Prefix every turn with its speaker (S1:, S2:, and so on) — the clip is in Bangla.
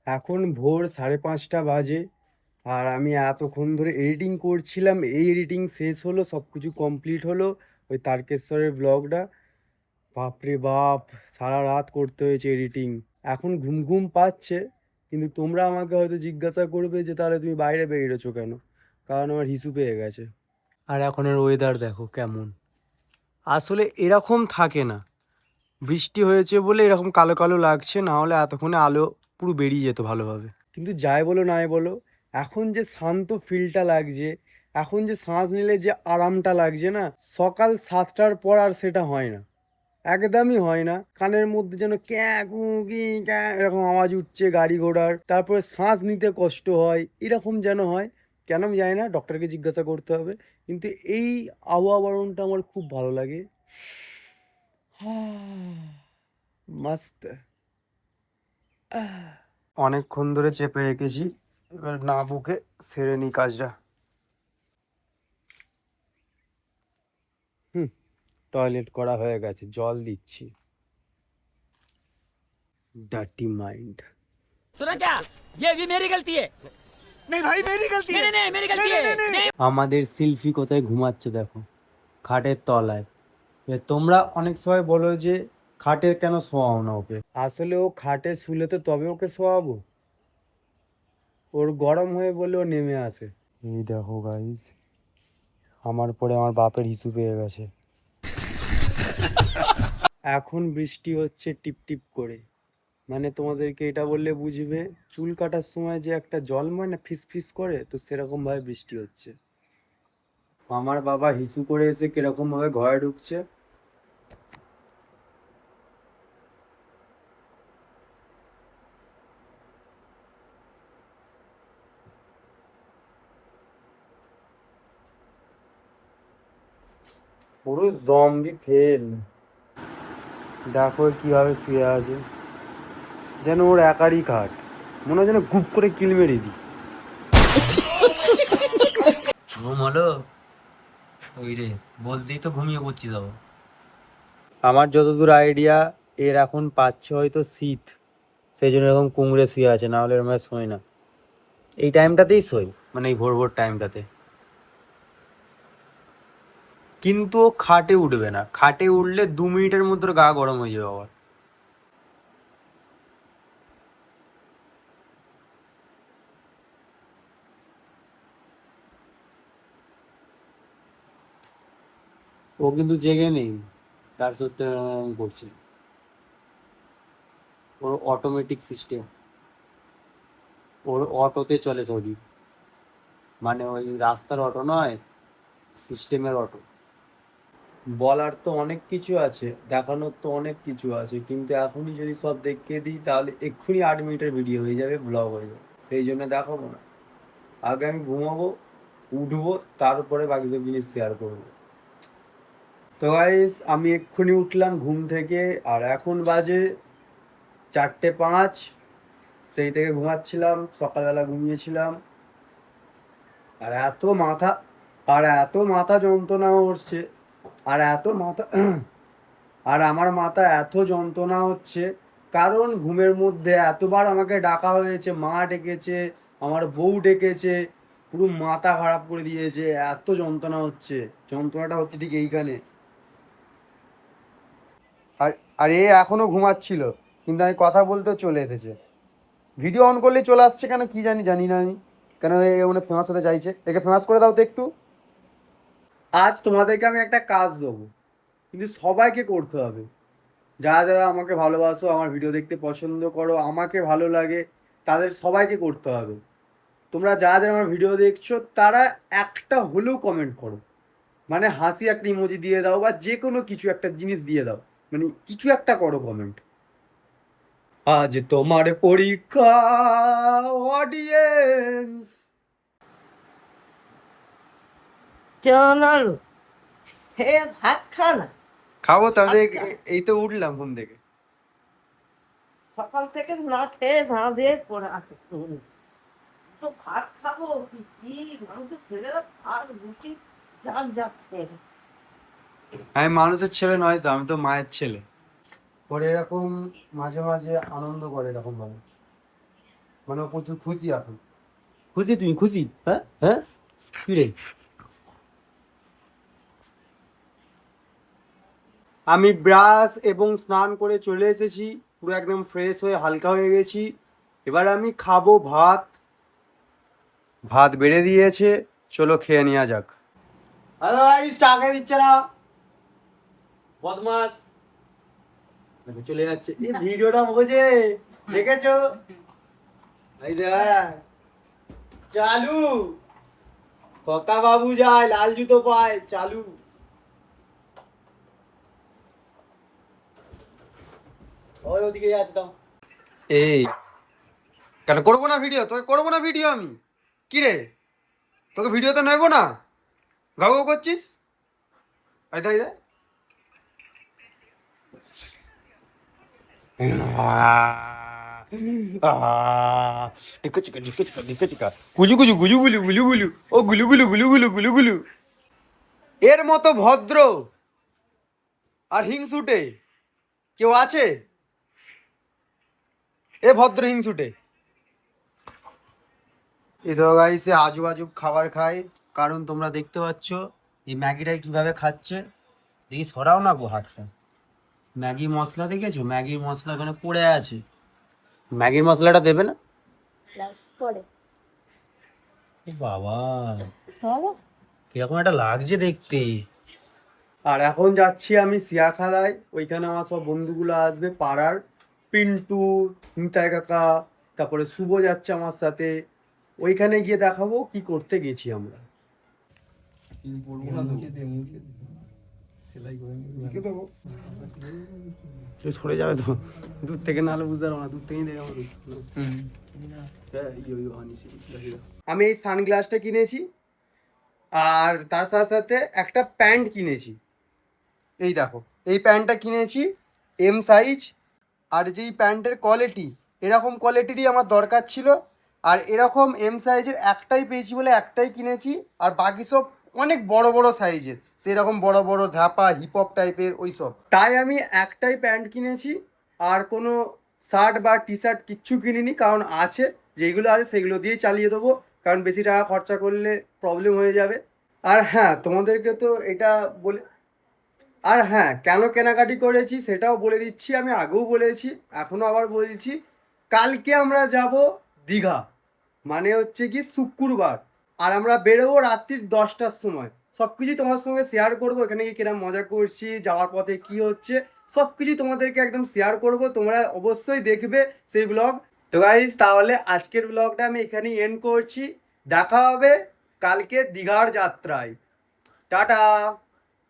S1: এখন ভোর 5:30 বাজে, আর আমি এতক্ষণ ধরে এডিটিং করছিলাম। এই এডিটিং শেষ হলো, সব কিছু কমপ্লিট হলো। ওই তারকেশ্বরের ব্লগটা, বাপরে বাপ, সারা রাত করতে হয়েছে এডিটিং। এখন ঘুম ঘুম পাচ্ছে, কিন্তু তোমরা আমাকে হয়তো জিজ্ঞাসা করবে যে তাহলে তুমি বাইরে বেরিয়েছো কেন, কারণ আমার হিসু পেয়ে গেছে। আর এখনের ওয়েদার দেখো কেমন। আসলে এরকম থাকে না, বৃষ্টি হয়েছে বলে এরকম কালো কালো লাগছে, না হলে এতক্ষণে আলো পুরো বেরিয়ে যেত ভালোভাবে। কিন্তু যাই বলো নাই বলো, এখন যে শান্ত ফিলটা লাগছে, এখন যে শ্বাস নিলে যে আরামটা লাগছে না, সকাল 7টার পর আর সেটা হয় না, একদমই হয় না। কানের মধ্যে যেন ক্যাঁ কু কি ক্যাঁ এরকম আওয়াজ উঠছে গাড়ি ঘোড়ার, তারপরে শ্বাস নিতে কষ্ট হয়, এরকম যেন হয়। কেন আমি জানি না, ডক্টরকে জিজ্ঞাসা করতে হবে। কিন্তু এই আবহাওয়াটা আমার খুব ভালো লাগে। মস্ত। অনেকক্ষণ ধরে চেপে রেখেছি, এবার না বুকে সেরে নি কাজটা। হুম, টয়লেট করা হয়ে গেছে, জল দিচ্ছি। Dirty mind.
S2: सुना क्या? ये भी मेरी गलती है। नहीं भाई मेरी गलती है। नहीं नहीं मेरी गलती है नहीं।
S1: আমাদের শিল্পী কোথায় ঘুমাচ্ছে দেখো, খাটের তলায়। তোমরা অনেক সময় বলো যে খাটে কেন শোয়াও না ওকে, আসলে ও খাটে শুলে তো তবে ওকে শোয়াবো। ওর গরম হয়ে বলে ও নেমে আসে। এই দেখো গাইস, আমার পরে আমার বাপের হিসু পেয়ে গেছে। এখন বৃষ্টি হচ্ছে টিপ টিপ করে, মানে তোমাদেরকে এটা বললে বুঝবে, চুল কাটার সময় যে একটা জল ময় না ফিস ফিস করে, তো সেরকম ভাবে বৃষ্টি হচ্ছে। আমার বাবা হিসু করে এসে কিরকম ভাবে ঘরে ঢুকছে। পুরো জম্বি ফেল। দেখো কিভাবে শুয়ে আছে, যেন ওর একারই খাট, মনে হয় যেন গুপ করে কিল মেরে দিই। ঘুম হলো? ওই রে, বলতেই তো ঘুমিয়ে পড়ছি তবে। আমার যতদূর আইডিয়া, এর এখন পাচ্ছে হয়তো শীত, সেই জন্য এরকম কুংড়ে শুয়ে আছে, না হলে এরকম শোয় না। এই টাইমটাতেই শোয়, মানে এই ভোর ভোর টাইমটাতে। কিন্তু ও খাটে উঠবে না, খাটে উঠলে 2 মিনিটের মধ্যে ওর গা গরম হয়ে যাবে আবার। ও কিন্তু জেগে নেই, তার সত্ত্বেও এরকম করছে। ওর অটোমেটিক সিস্টেম, ওর অটোতে চলে শরীর, মানে ওই রাস্তার অটো নয়, সিস্টেমের অটো। বলার তো অনেক কিছু আছে, দেখানোর তো অনেক কিছু আছে, কিন্তু এখনই যদি সব দেখিয়ে দিই তাহলে এক্ষুনি 8 মিনিটের ভিডিও হয়ে যাবে, ব্লগ হয়ে যাবে, সেই জন্য দেখাবো না। আগে আমি ঘুমাবো, উঠবো, তারপরে বাকি সব জিনিস শেয়ার করবো। তো গাইস, আমি এক্ষুনি উঠলাম ঘুম থেকে, আর এখন বাজে 4:05। সেই থেকে ঘুমাচ্ছিলাম, সকালবেলা ঘুমিয়েছিলাম। আর এত মাথা, আর এত মাথা যন্ত্রণা হচ্ছে, আর এত মাথা আর আমার মাথা এত যন্ত্রণা হচ্ছে, কারণ ঘুমের মধ্যে এতবার আমাকে ডাকা হয়েছে, মা ডেকেছে, আমার বউ ডেকেছে, পুরো মাথা খারাপ করে দিয়েছে, এত যন্ত্রণা হচ্ছে। যন্ত্রণাটা হচ্ছে ঠিক এইখানে। আর আর এ এখনো ঘুমাচ্ছিল, কিন্তু আমি কথা বলতেও চলে এসেছে। ভিডিও অন করলেই চলে আসছে কেন কি জানি, জানি না আমি কেন। এ মনে ফেমাস হতে চাইছে, একে ফেমাস করে দাও তো একটু। আজ তোমাদেরকে আমি একটা কাজ দেবো, কিন্তু সবাইকে করতে হবে। যারা যারা আমাকে ভালোবাসো, আমার ভিডিও দেখতে পছন্দ করো, আমাকে ভালো লাগে, তাদের সবাইকে করতে হবে। তোমরা যারা যারা আমার ভিডিও দেখছো, তারা একটা হলেও কমেন্ট করো, মানে হাসি একটা ইমোজি দিয়ে দাও, বা যে কোনো কিছু একটা জিনিস দিয়ে দাও, মানে কিছু একটা করো কমেন্ট। আজ তোমার পরীক্ষা, অডিয়েন্স।
S3: কেমন আলো হে ভাত খা না।
S1: খাবো তো, আমি
S3: আচ্ছা,
S1: এই তো উঠলাম ঘুম থেকে।
S3: সকাল থেকে না খেয়ে না দিয়ে পড়ে আছে। তো ভাত খাবো কি মানুষের ছেলেরা ভাত রুটি যান যা খেয়ে।
S1: আমি মানুষের ছেলে নয় তো, আমি তো মায়ের ছেলে। পরে এরকম মাঝে মাঝে আনন্দ করে এরকম ভাবে।
S4: মানে ও প্রচুর খুশি এখন।
S1: খুশি তুমি খুশি? হ্যাঁ হ্যাঁ কি রে? আমি ব্রাশ এবং স্নান করে চলে এসেছি, পুরো একদম ফ্রেশ হয়ে হালকা হয়ে গেছি। এবার আমি খাবো ভাত। ভাত বেড়ে দিয়েছে, চলো খেয়ে নেওয়া যাক। হ্যালো গাইস, চা খেয়ে দিচ্ছে না, বদমাস। চলে যাচ্ছে, এই ভিডিওটা বোঝে, দেখেছো? এই দেখ, চালু। কাকা বাবু যায়, লাল জুতো পায়, চালু। ওই ওদিকে যাচ্ছে দাও।
S4: এই কেন করবো না ভিডিও? তোকে করবো না ভিডিও আমি? কি রে, তোকে ভিডিওতে নেবো না? গাও গাও করছিস? আই তাই গুজু গুজু গুজু গুলু গুলু গুলু, ও গুলু গুলু গুলু গুলু গুলু গুলু। এর মতো ভদ্র আর হিংসুটে কেউ আছে? এ ভদ্র হিংসুটে। এই তো গাইসে আজু আজু খাবার খায়, কারণ তোমরা দেখতে পাচ্ছ এই ম্যাগিটাই কিভাবে খাচ্ছে। দেখি সরাও না গো হাতটা। ম্যাগি মশলা দেখেছো? ম্যাগির মশলা ওখানে পড়ে আছে।
S1: ম্যাগির মশলাটা দেবে না?
S4: এ বাবা, কিরকম একটা লাগছে দেখতে।
S1: আর এখন যাচ্ছি আমি সিয়াখালায়, ওইখানে আমার সব বন্ধুগুলো আসবে পাড়ার। পিন্টু, নিতাই কাকা, তারপরে শুভ যাচ্ছে আমার সাথে। ওইখানে গিয়ে দেখাবো কি করতে গেছি আমরা। সরে যাবে তো, দূর থেকে নাহলে বুঝতে পারবো না, দূর থেকেই দেখে আমার। আমি এই সানগ্লাসটা কিনেছি, আর তার সাথে সাথে একটা প্যান্ট কিনেছি।
S4: এই দেখো, এই প্যান্টটা কিনেছি এম সাইজ। আর যেই প্যান্টের কোয়ালিটি, এরকম কোয়ালিটিরই আমার দরকার ছিল। আর এরকম এম সাইজের একটাই পেয়েছি বলে একটাই কিনেছি। আর বাকি সব অনেক বড় বড় সাইজের, সেরকম বড় বড় ধাপা হিপ হপ টাইপের ওই সব।
S1: তাই আমি একটাই প্যান্ট কিনেছি, আর কোনো শার্ট বা টি শার্ট কিচ্ছু কিনিনি, কারণ আছে যেগুলো আছে সেগুলো দিয়েই চালিয়ে দেবো, কারণ বেশি টাকা খরচা করলে প্রবলেম হয়ে যাবে। আর হ্যাঁ, তোমাদেরকে তো এটা বলে, আর হ্যাঁ, কেন কেনাকাটি করেছি সেটাও বলে দিচ্ছি। আমি আগেও বলেছি, এখনও আবার বলছি, কালকে আমরা যাব দীঘা, মানে হচ্ছে কি শুক্রবার। আর আমরা বেরোবো রাত্রির 10টার সময়। সব কিছুই তোমার সঙ্গে শেয়ার করবো, এখানে কি কিরম মজা করছি, যাওয়ার পথে কি হচ্ছে, সব কিছুই তোমাদেরকে একদম শেয়ার করব। তোমরা অবশ্যই দেখবে সেই ব্লগ। তো গাইস, তাহলে আজকের ব্লগটা আমি এখানেই এন্ড করছি। দেখা হবে কালকে দীঘার যাত্রায়। টাটা।